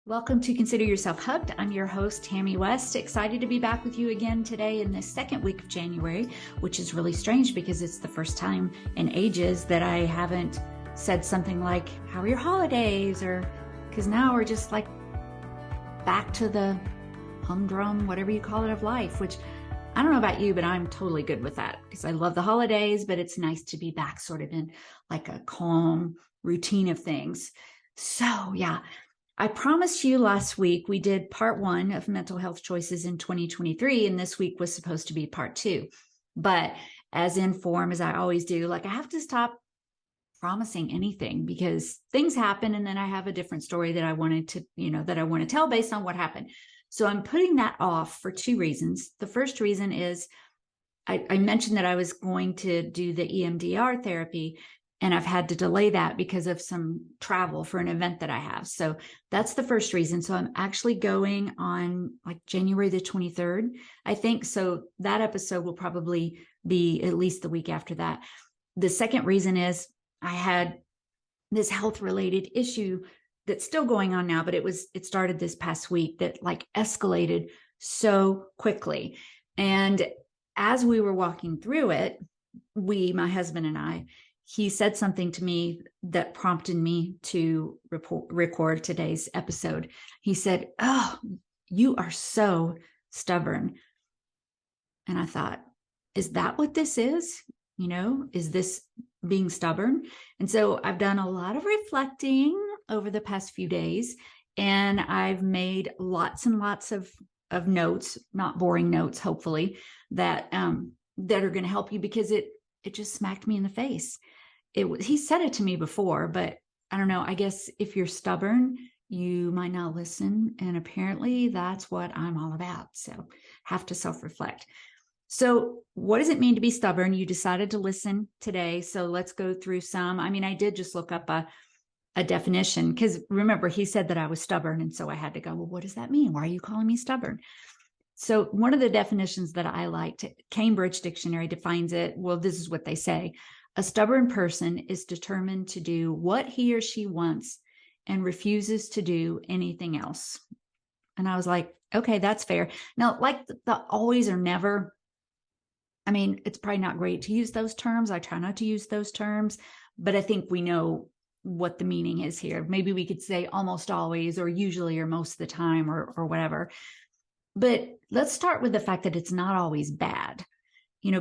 Welcome to Consider Yourself Hugged. I'm your host, Tammy West. Excited to be back with you again today in this second week of January, which is really strange because it's the first time in ages that I haven't said something like, how are your holidays? Or because now we're just like back to the humdrum, whatever you call it, of life, which I don't know about you, but I'm totally good with that because I love the holidays, but it's nice to be back sort of in like a calm routine of things. So yeah. I promised you last week we did part one of mental health choices in 2023, and this week was supposed to be part two. But as in form, as I always do, like I have to stop promising anything because things happen, and then I have a different story that I wanted to, that I want to tell based on what happened. So I'm putting that off for two reasons. The first reason is I mentioned that I was going to do the EMDR therapy, and I've had to delay that because of some travel for an event that I have. So that's the first reason. So I'm actually going on like January the 23rd, I think. So that episode will probably be at least the week after that. The second reason is I had this health related issue that's still going on now, but it started this past week that like escalated so quickly. And as we were walking through it, my husband and I, he said something to me that prompted me to record today's episode. He said, "Oh, you are so stubborn." And I thought, is that what this is? Is this being stubborn? And so I've done a lot of reflecting over the past few days, and I've made lots and lots of notes, not boring notes, hopefully, that are going to help you because it just smacked me in the face. He said it to me before, but I don't know. I guess if you're stubborn, you might not listen. And apparently that's what I'm all about. So have to self-reflect. So what does it mean to be stubborn? You decided to listen today. So let's go through some. I mean, I did just look up a definition because remember, he said that I was stubborn. And so I had to go, well, what does that mean? Why are you calling me stubborn? So one of the definitions that I liked, Cambridge Dictionary defines it. Well, this is what they say. A stubborn person is determined to do what he or she wants and refuses to do anything else. And I was like, okay, that's fair. Now, like the always or never, I mean, it's probably not great to use those terms. I try not to use those terms, but I think we know what the meaning is here. Maybe we could say almost always or usually or most of the time or whatever. But let's start with the fact that it's not always bad.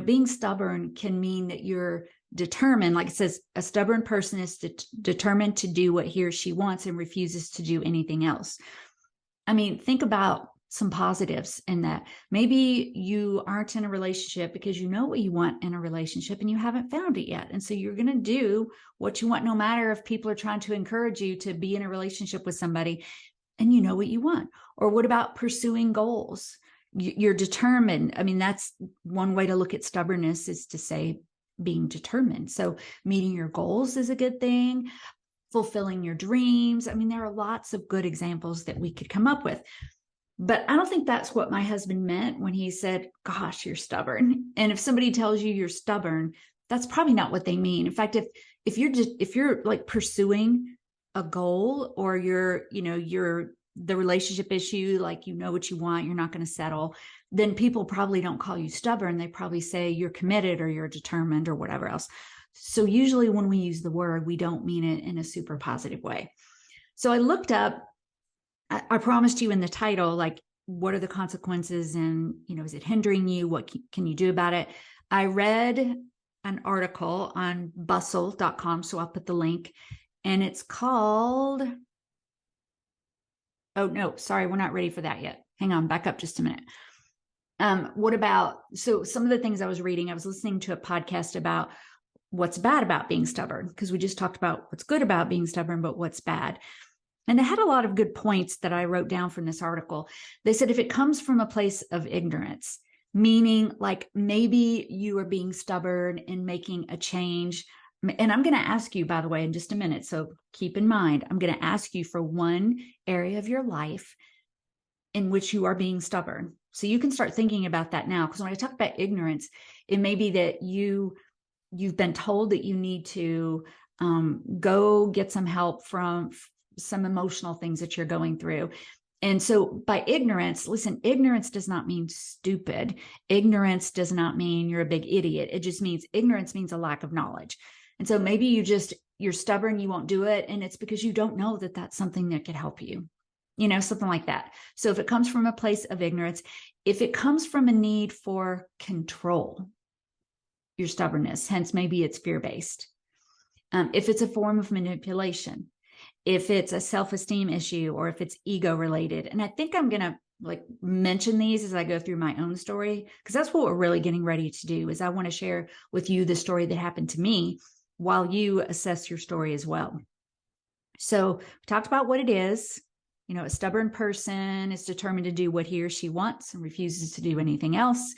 Being stubborn can mean that you're determined, like it says, a stubborn person is determined to do what he or she wants and refuses to do anything else. I mean, think about some positives in that. Maybe you aren't in a relationship because you know what you want in a relationship and you haven't found it yet. And so you're going to do what you want, no matter if people are trying to encourage you to be in a relationship with somebody and you know what you want. Or what about pursuing goals? You're determined. I mean, that's one way to look at stubbornness, is to say being determined. So meeting your goals is a good thing, fulfilling your dreams. I mean, there are lots of good examples that we could come up with. But I don't think that's what my husband meant when he said, gosh, you're stubborn. And if somebody tells you you're stubborn, that's probably not what they mean. In fact, if you're like pursuing a goal, or you're the relationship issue, like what you want, you're not going to settle, then people probably don't call you stubborn. They probably say you're committed or you're determined or whatever else. So usually when we use the word, we don't mean it in a super positive way. So I looked up, I promised you in the title, like, what are the consequences and, is it hindering you? What can you do about it? I read an article on bustle.com. So I'll put the link, and it's called, oh, no, sorry, we're not ready for that yet. Hang on, back up just a minute. So some of the things I was reading, I was listening to a podcast about what's bad about being stubborn, because we just talked about what's good about being stubborn, but what's bad. And they had a lot of good points that I wrote down from this article. They said if it comes from a place of ignorance, meaning like maybe you are being stubborn and making a change. And I'm going to ask you, by the way, in just a minute. So keep in mind, I'm going to ask you for one area of your life in which you are being stubborn. So you can start thinking about that now. Because when I talk about ignorance, it may be that you've been told that you need to go get some help from some emotional things that you're going through. And so by ignorance, listen, ignorance does not mean stupid. Ignorance does not mean you're a big idiot. It just means ignorance means a lack of knowledge. And so maybe you're stubborn, you won't do it. And it's because you don't know that that's something that could help you, something like that. So if it comes from a place of ignorance, if it comes from a need for control, your stubbornness, hence maybe it's fear-based. If it's a form of manipulation, if it's a self-esteem issue, or if it's ego related. And I think I'm going to mention these as I go through my own story, because that's what we're really getting ready to do. Is I want to share with you the story that happened to me while you assess your story as well. So we talked about what it is. A stubborn person is determined to do what he or she wants and refuses to do anything else.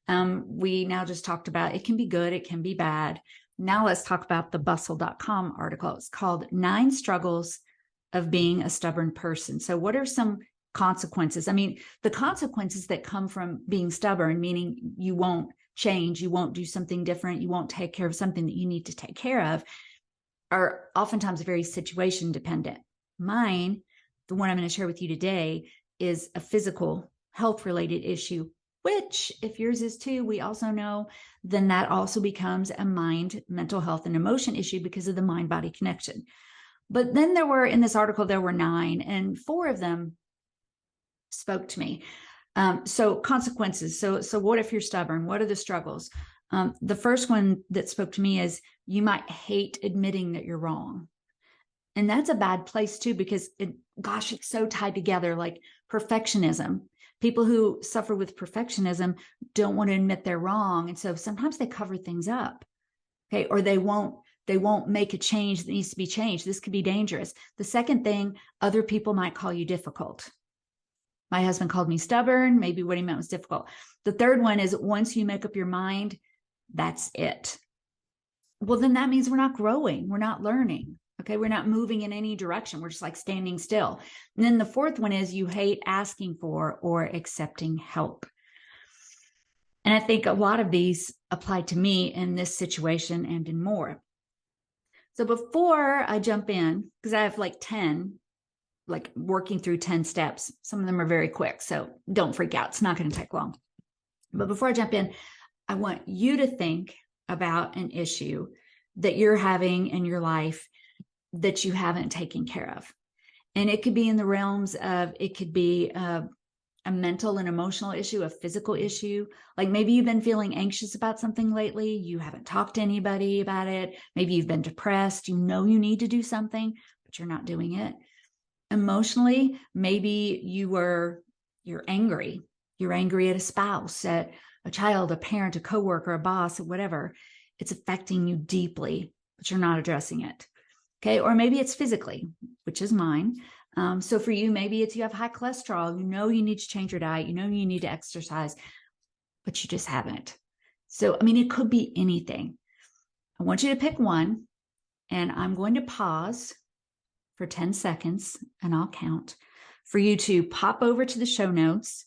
We now just talked about it can be good, it can be bad. Now let's talk about the bustle.com article. It's called 9 Struggles of Being a Stubborn Person. So what are some consequences? I mean, the consequences that come from being stubborn, meaning you won't change, you won't do something different, you won't take care of something that you need to take care of, are oftentimes very situation dependent. Mine, the one I'm going to share with you today, is a physical health related issue, which if yours is too, we also know, then that also becomes a mind, mental health, and emotion issue because of the mind-body connection. But then in this article, there were 9, and 4 of them spoke to me. So consequences. So what if you're stubborn? What are the struggles? The first one that spoke to me is you might hate admitting that you're wrong. And that's a bad place too, because it's so tied together, like perfectionism. People who suffer with perfectionism don't want to admit they're wrong. And so sometimes they cover things up. Okay. Or they won't make a change that needs to be changed. This could be dangerous. The second thing, other people might call you difficult. My husband called me stubborn. Maybe what he meant was difficult. The third one is once you make up your mind, that's it. Well, then that means we're not growing. We're not learning. Okay. We're not moving in any direction. We're just like standing still. And then the fourth one is you hate asking for or accepting help. And I think a lot of these apply to me in this situation and in more. So before I jump in, because I have 10, working through 10 steps, some of them are very quick. So don't freak out. It's not going to take long. But before I jump in, I want you to think about an issue that you're having in your life that you haven't taken care of. And it could be in the realms of, it could be a mental and emotional issue, a physical issue. Like maybe you've been feeling anxious about something lately. You haven't talked to anybody about it. Maybe you've been depressed. You know you need to do something, but you're not doing it. Emotionally, maybe you're angry. You're angry at a spouse, at a child, a parent, a coworker, a boss, whatever. It's affecting you deeply, but you're not addressing it. Okay. Or maybe it's physically, which is mine. So for you, maybe it's you have high cholesterol. You know you need to change your diet. You know you need to exercise, but you just haven't. So, I mean, it could be anything. I want you to pick one, and I'm going to pause for 10 seconds, and I'll count for you to pop over to the show notes,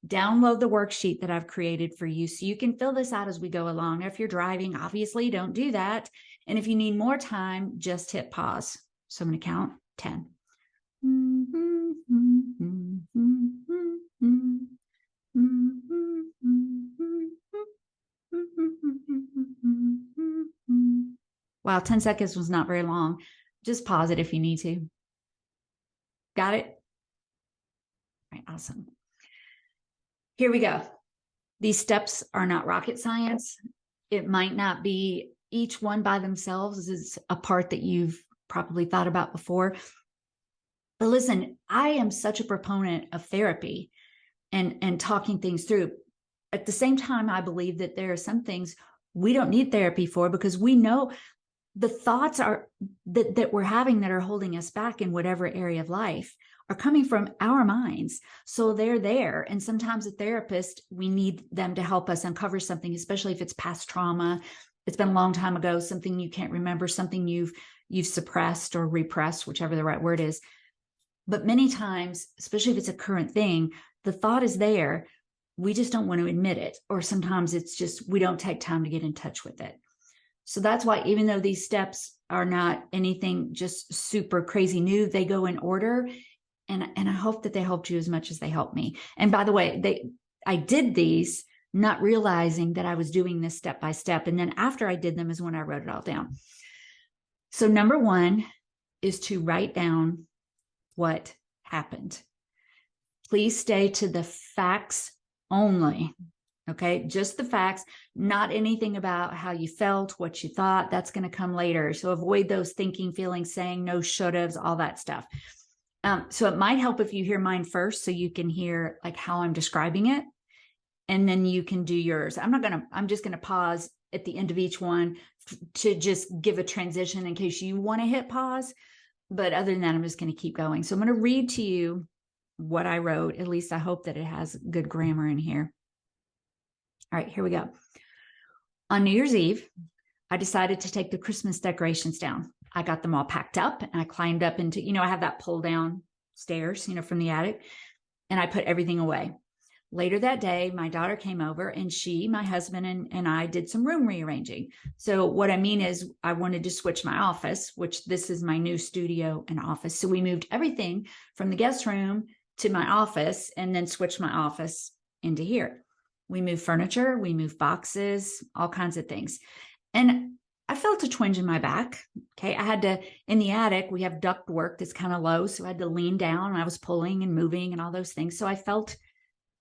download the worksheet that I've created for you so you can fill this out as we go along. If you're driving, obviously don't do that. And if you need more time, just hit pause. So I'm going to count 10. Wow, 10 seconds was not very long. Just pause it if you need to. Got it? All right, awesome. Here we go. These steps are not rocket science. It might not be each one by themselves. This is a part that you've probably thought about before. But listen, I am such a proponent of therapy and talking things through. At the same time, I believe that there are some things we don't need therapy for because we know the thoughts are that we're having that are holding us back in whatever area of life are coming from our minds. So they're there. And sometimes a therapist, we need them to help us uncover something, especially if it's past trauma. It's been a long time ago, something you can't remember, something you've suppressed or repressed, whichever the right word is. But many times, especially if it's a current thing, the thought is there. We just don't want to admit it. Or sometimes it's just, we don't take time to get in touch with it. So that's why, even though these steps are not anything just super crazy new, they go in order. And I hope that they helped you as much as they helped me. And by the way, I did these not realizing that I was doing this step by step. And then after I did them is when I wrote it all down. So number one is to write down what happened. Please stay to the facts only. Okay, just the facts, not anything about how you felt, what you thought. That's going to come later. So avoid those thinking, feeling, saying, no should haves, all that stuff. So it might help if you hear mine first, so you can hear like how I'm describing it, and then you can do yours. I'm just going to pause at the end of each one to just give a transition in case you want to hit pause. But other than that, I'm just going to keep going. So I'm going to read to you what I wrote. At least I hope that it has good grammar in here. All right, here we go. On New Year's Eve, I decided to take the Christmas decorations down. I got them all packed up and I climbed up into, I have that pull down stairs, from the attic, and I put everything away. Later that day, my daughter came over and my husband and I did some room rearranging. So what I mean is I wanted to switch my office, which this is my new studio and office. So we moved everything from the guest room to my office and then switched my office into here. We moved furniture, we moved boxes, all kinds of things. And I felt a twinge in my back. Okay. I had to, in the attic, we have duct work that's kind of low. So I had to lean down and I was pulling and moving and all those things. So I felt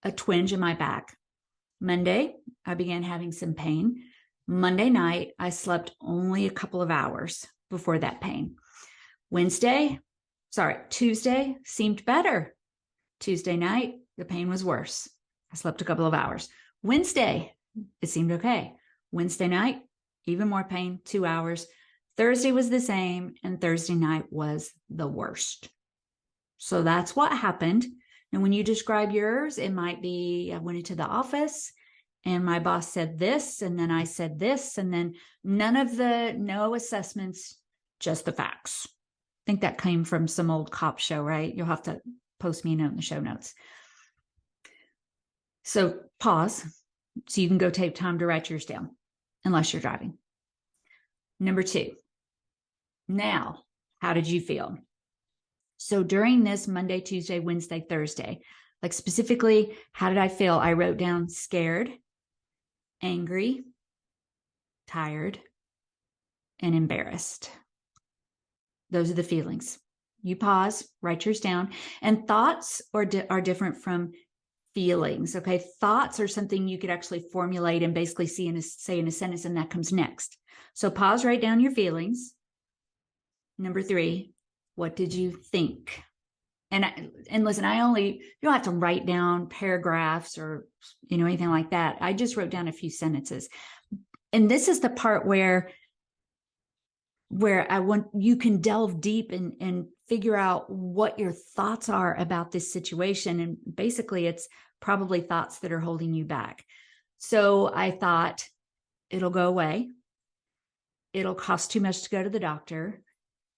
a twinge in my back. Monday, I began having some pain. Monday night, I slept only a couple of hours before that pain. Tuesday seemed better. Tuesday night, the pain was worse. I slept a couple of hours. Wednesday, it seemed okay. Wednesday night, even more pain, 2 hours. Thursday was the same, and Thursday night was the worst. So that's what happened. And when you describe yours, it might be, I went into the office and my boss said this, and then I said this, and then no assessments, just the facts. I think that came from some old cop show, right? You'll have to post me a note in the show notes. So pause so you can go take time to write yours down, unless you're driving. Number 2, now, how did you feel? So during this Monday, Tuesday, Wednesday, Thursday, like specifically, how did I feel? I wrote down scared, angry, tired, and embarrassed. Those are the feelings. You pause, write yours down. And thoughts are different from feelings. Okay. Thoughts are something you could actually formulate and basically say in a sentence, and that comes next. So pause, write down your feelings. Number 3, what did you think? And listen, you don't have to write down paragraphs or, anything like that. I just wrote down a few sentences. And this is the part where I want you can delve deep and figure out what your thoughts are about this situation. And basically it's probably thoughts that are holding you back. So I thought, it'll go away. It'll cost too much to go to the doctor.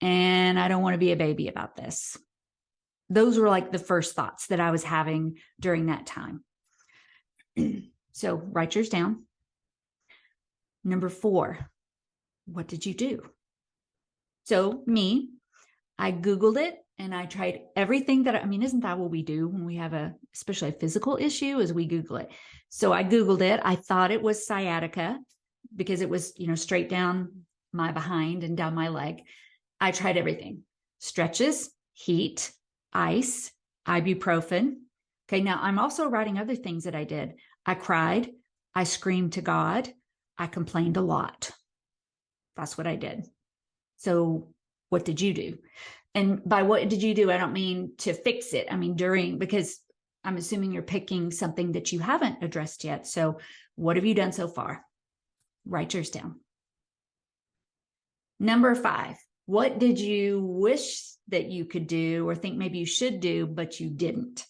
And I don't want to be a baby about this. Those were like the first thoughts that I was having during that time. So write yours down. Number 4, what did you do? So I Googled it and I tried everything isn't that what we do when we have especially a physical issue, is we Google it. So I Googled it. I thought it was sciatica because it was, straight down my behind and down my leg. I tried everything: stretches, heat, ice, ibuprofen. Okay. Now I'm also writing other things that I did. I cried. I screamed to God. I complained a lot. That's what I did. So what did you do? And by what did you do, I don't mean to fix it. I mean, because I'm assuming you're picking something that you haven't addressed yet. So what have you done so far? Write yours down. Number 5, what did you wish that you could do or think maybe you should do, but you didn't?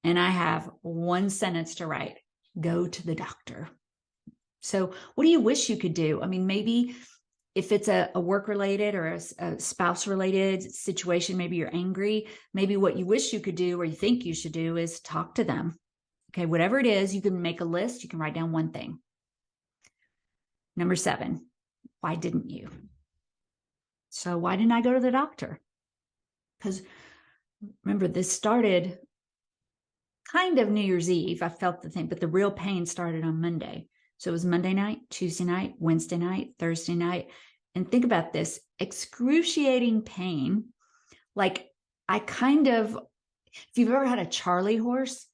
And I have one sentence to write: go to the doctor. So what do you wish you could do? I mean, maybe if it's a work-related or a spouse-related situation, maybe you're angry. Maybe what you wish you could do or you think you should do is talk to them. Okay, whatever it is, you can make a list. You can write down one thing. Number 7, why didn't you? So why didn't I go to the doctor? Because remember, this started kind of New Year's Eve. I felt the thing, but the real pain started on Monday. So it was Monday night, Tuesday night, Wednesday night, Thursday night. And think about this excruciating pain. Like I kind of, if you've ever had a Charlie horse,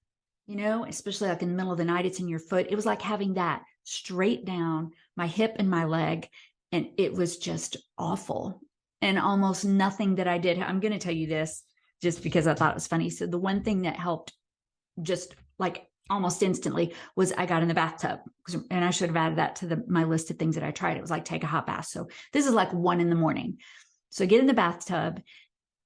especially like in the middle of the night, it's in your foot. It was like having that straight down my hip and my leg. And it was just awful. And almost nothing that I did. I'm going to tell you this just because I thought it was funny. So the one thing that helped just like almost instantly was I got in the bathtub, and I should have added that to my list of things that I tried. It was like take a hot bath. So this is like 1 a.m. So I get in the bathtub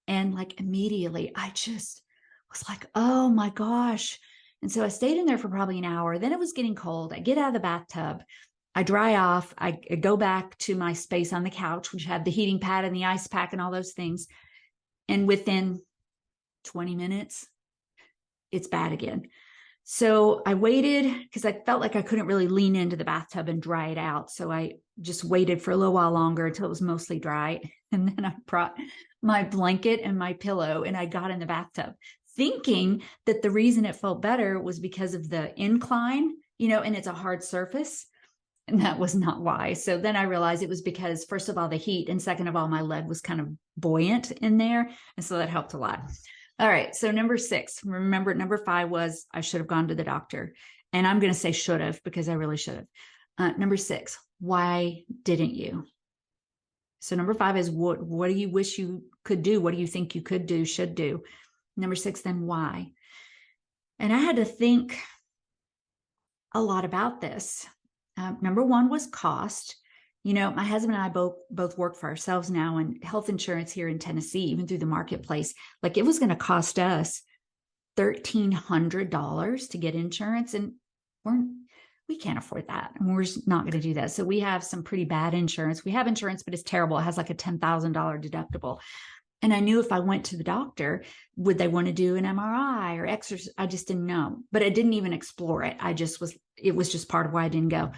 and like immediately I just was like, oh my gosh. And so I stayed in there for probably an hour. Then it was getting cold. I get out of the bathtub. I dry off. I go back to my space on the couch, which had the heating pad and the ice pack and all those things. And within 20 minutes, it's bad again. So I waited because I felt like I couldn't really lean into the bathtub and dry it out. So I just waited for a little while longer until it was mostly dry. And then I brought my blanket and my pillow and I got in the bathtub thinking that the reason it felt better was because of the incline, and it's a hard surface. And that was not why. So then I realized it was because, first of all, the heat, and second of all, my leg was kind of buoyant in there. And so that helped a lot. All right. So number 6, remember number 5 was I should have gone to the doctor. And I'm going to say should have because I really should have. Number 6, why didn't you? So number 5 is what do you wish you could do? What do you think you could do, should do? Number 6, then why? And I had to think a lot about this. Number 1 was cost. My husband and I both work for ourselves now, and health insurance here in Tennessee, even through the marketplace, like it was going to cost us $1,300 to get insurance. And we can't afford that. And we're just not going to do that. So we have some pretty bad insurance. We have insurance, but it's terrible. It has like a $10,000 deductible. And I knew if I went to the doctor, would they want to do an MRI or exercise? I just didn't know, but I didn't even explore it. It was just part of why I didn't go.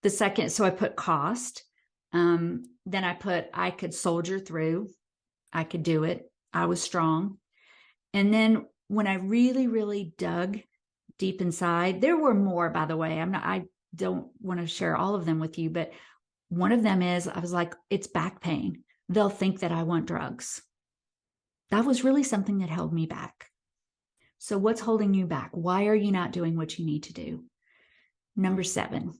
The second, so I put cost. Then I put, I could soldier through. I could do it. I was strong. And then when I really, really dug deep inside, there were more, by the way. I don't want to share all of them with you, but one of them is, I was like, it's back pain. They'll think that I want drugs. That was really something that held me back. So what's holding you back? Why are you not doing what you need to do? Number 7,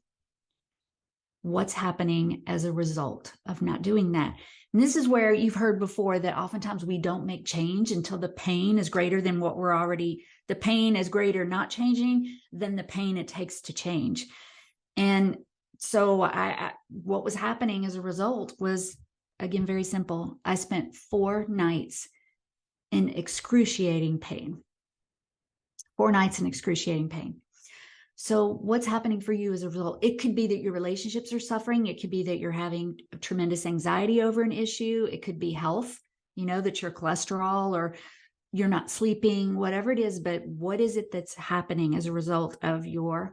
what's happening as a result of not doing that? And this is where you've heard before that oftentimes we don't make change until the pain is greater than the pain is greater not changing than the pain it takes to change. And so what was happening as a result was, again, very simple. I spent 4 nights in excruciating pain. 4 nights in excruciating pain. So what's happening for you as a result? It could be that your relationships are suffering. It could be that you're having tremendous anxiety over an issue. It could be health, that your cholesterol or you're not sleeping, whatever it is. But what is it that's happening as a result of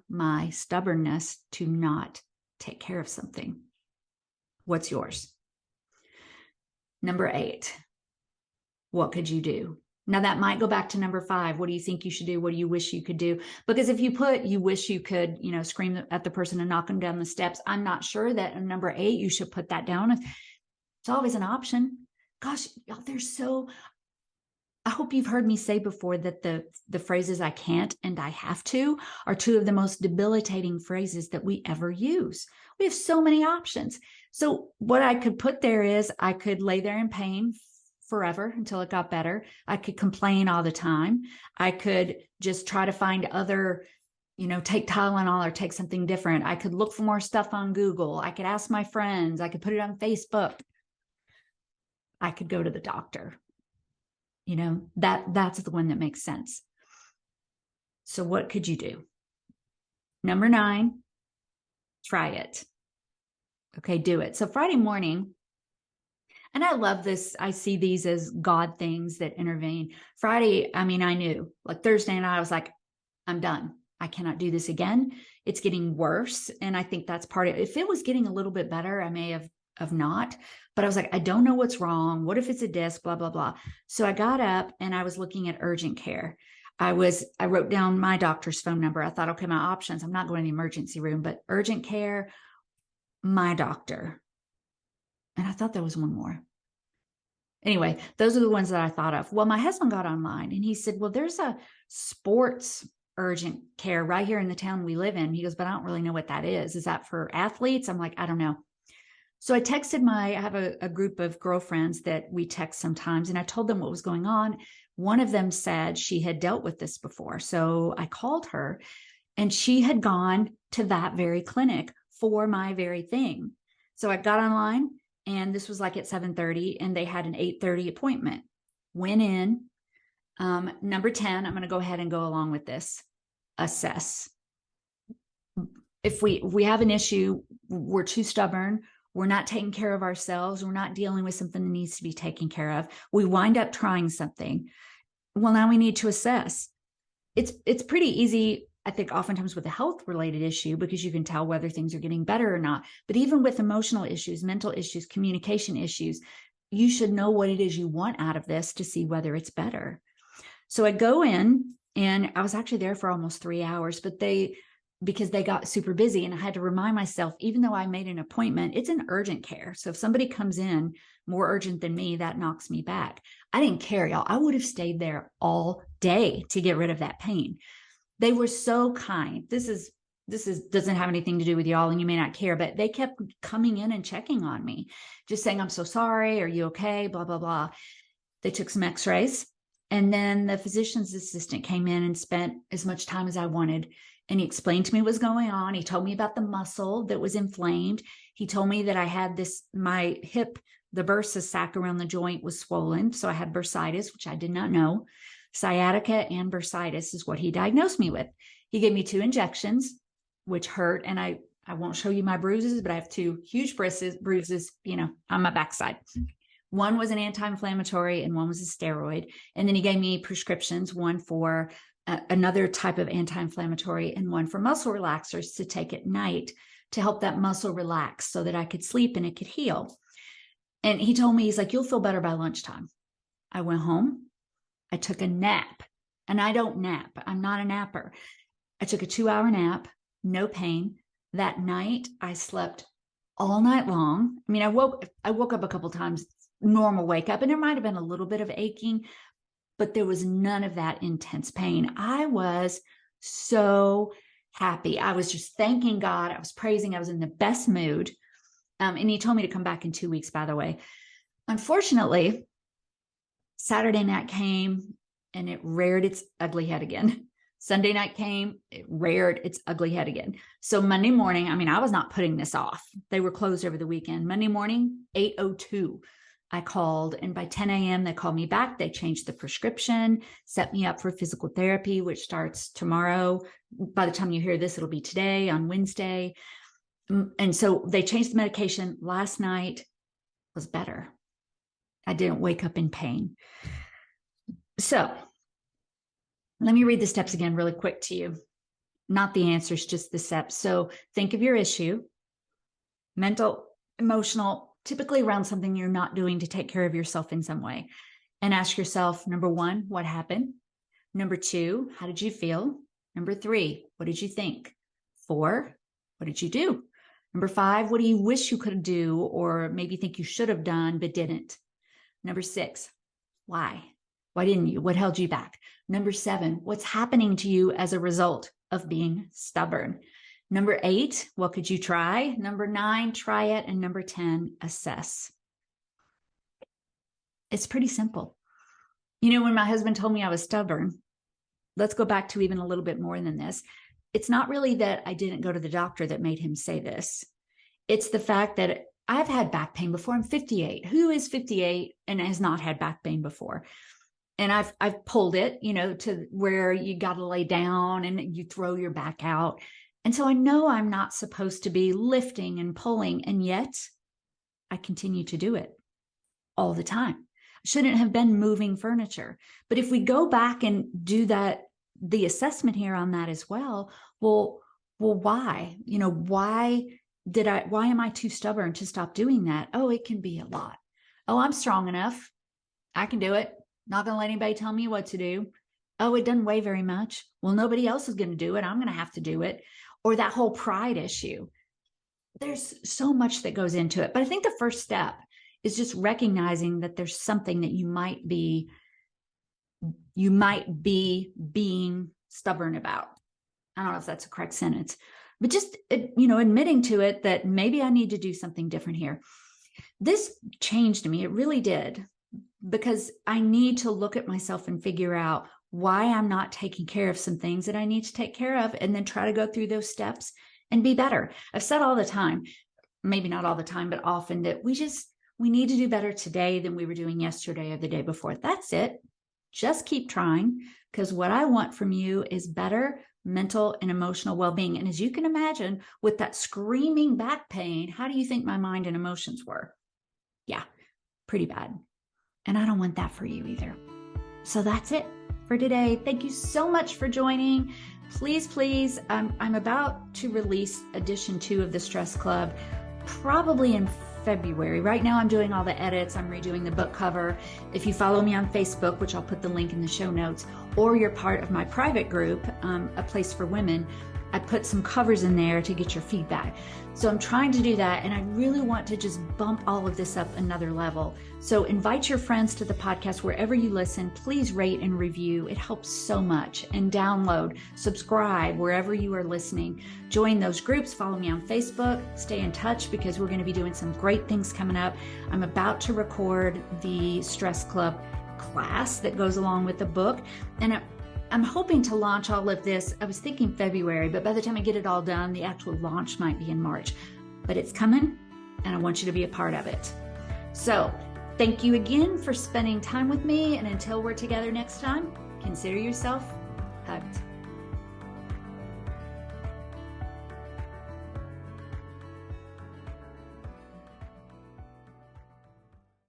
my stubbornness to not take care of something? What's yours? Number 8, what could you do? Now that might go back to number 5. What do you think you should do? What do you wish you could do? Because if you put, you wish you could, scream at the person and knock them down the steps, I'm not sure that in number 8, you should put that down. It's always an option. Gosh, y'all, I hope you've heard me say before that the phrases I can't and I have to are 2 of the most debilitating phrases that we ever use. We have so many options. So what I could put there is I could lay there in pain forever until it got better. I could complain all the time. I could just try to find other, take Tylenol or take something different. I could look for more stuff on Google. I could ask my friends. I could put it on Facebook. I could go to the doctor. That's the one that makes sense. So what could you do? Number 9, try it. Okay, do it. So Friday morning, and I love this. I see these as God things that intervene. Friday, I knew, like Thursday night, I was like, I'm done. I cannot do this again. It's getting worse. And I think that's part of it. If it was getting a little bit better, I may have not. But I was like, I don't know what's wrong. What if it's a disc? Blah, blah, blah. So I got up and I was looking at urgent care. I wrote down my doctor's phone number. I thought, okay, my options. I'm not going to the emergency room, but urgent care, my doctor. And I thought there was one more. Anyway, those are the ones that I thought of. Well, my husband got online and he said, well, there's a sports urgent care right here in the town we live in. He goes, but I don't really know what that is. Is that for athletes? I'm like, I don't know. So I texted I have a group of girlfriends that we text sometimes, and I told them what was going on. One of them said she had dealt with this before. So I called her, and she had gone to that very clinic for my very thing. So I got online, and this was like at 7:30, and they had an 8:30 appointment. Went in. Number 10, I'm going to go ahead and go along with this. Assess. If we have an issue, we're too stubborn, we're not taking care of ourselves, we're not dealing with something that needs to be taken care of, we wind up trying something. Well, now we need to assess. It's pretty easy, I think, oftentimes with a health related issue, because you can tell whether things are getting better or not. But even with emotional issues, mental issues, communication issues, you should know what it is you want out of this to see whether it's better. So I go in, and I was actually there for almost 3 hours, but because they got super busy, and I had to remind myself, even though I made an appointment, it's an urgent care. So if somebody comes in more urgent than me, that knocks me back. I didn't care, y'all. I would have stayed there all day to get rid of that pain. They were so kind. This doesn't have anything to do with y'all, and you may not care, but they kept coming in and checking on me, just saying, I'm so sorry. Are you okay? Blah, blah, blah. They took some x-rays, and then the physician's assistant came in and spent as much time as I wanted. And he explained to me what was going on. He told me about the muscle that was inflamed. He told me that I had my hip, the bursa sac around the joint was swollen. So I had bursitis, which I did not know. Sciatica and bursitis is what he diagnosed me with. He gave me 2 injections, which hurt. And I won't show you my bruises, but I have 2 huge bruises, on my backside. One was an anti-inflammatory and one was a steroid. And then he gave me prescriptions, one for another type of anti-inflammatory and one for muscle relaxers to take at night to help that muscle relax so that I could sleep and it could heal. And he told me, he's like, you'll feel better by lunchtime. I went home. I took a nap, and I don't nap. I'm not a napper. I took a 2-hour nap, no pain. That night I slept all night long. I mean, I woke up a couple times, normal wake up, and there might've been a little bit of aching, but there was none of that intense pain. I was so happy. I was just thanking God. I was praising. I was in the best mood. And he told me to come back in 2 weeks, by the way. Unfortunately, Saturday night came and it reared its ugly head again. Sunday night came, it reared its ugly head again. So Monday morning, I was not putting this off. They were closed over the weekend. Monday morning, 8:02. I called, and by 10 a.m., they called me back. They changed the prescription, set me up for physical therapy, which starts tomorrow. By the time you hear this, it'll be today on Wednesday. And so they changed the medication. Last night was better. I didn't wake up in pain. So let me read the steps again really quick to you. Not the answers, just the steps. So think of your issue, mental, emotional, typically around something you're not doing to take care of yourself in some way. And ask yourself, number 1, what happened? Number 2, how did you feel? Number 3, what did you think? 4, what did you do? Number 5, what do you wish you could do or maybe think you should have done but didn't? Number 6, why? Why didn't you? What held you back? Number 7, what's happening to you as a result of being stubborn? Number 8, what could you try? Number 9, try it. And number 10, assess. It's pretty simple. When my husband told me I was stubborn, let's go back to even a little bit more than this. It's not really that I didn't go to the doctor that made him say this. It's the fact that I've had back pain before. I'm 58. Who is 58 and has not had back pain before? And I've pulled it, to where you got to lay down and you throw your back out. And so I know I'm not supposed to be lifting and pulling, and yet I continue to do it all the time. I shouldn't have been moving furniture. But if we go back and do that the assessment here on that as well. Well, why? Why am I too stubborn to stop doing that? Oh, it can be a lot. Oh, I'm strong enough. I can do it. Not going to let anybody tell me what to do. Oh, it doesn't weigh very much. Well, nobody else is going to do it. I'm going to have to do it. Or that whole pride issue. There's so much that goes into it. But I think the first step is just recognizing that there's something that you might be being stubborn about. I don't know if that's a correct sentence, but just, admitting to it that maybe I need to do something different here. This changed me. It really did, because I need to look at myself and figure out why I'm not taking care of some things that I need to take care of, and then try to go through those steps and be better. I've said all the time, maybe not all the time, but often, that we need to do better today than we were doing yesterday or the day before. That's it. Just keep trying, because what I want from you is better mental and emotional well-being. And as you can imagine, with that screaming back pain, how do you think my mind and emotions were? Yeah, pretty bad. And I don't want that for you either. So that's it for today. Thank you so much for joining. Please, I'm about to release edition 2 of the Stress Club, probably in February. Right now I'm doing all the edits. I'm redoing the book cover. If you follow me on Facebook, which I'll put the link in the show notes, or you're part of my private group, A Place for Women, I put some covers in there to get your feedback. So I'm trying to do that, and I really want to just bump all of this up another level. So invite your friends to the podcast wherever you listen. Please rate and review. It helps so much. And download, subscribe wherever you are listening. Join those groups. Follow me on Facebook. Stay in touch, because we're going to be doing some great things coming up. I'm about to record the Stress Club class that goes along with the book, and I'm hoping to launch all of this. I was thinking February, but by the time I get it all done, the actual launch might be in March. But it's coming, and I want you to be a part of it. So thank you again for spending time with me, and until we're together next time, consider yourself hugged.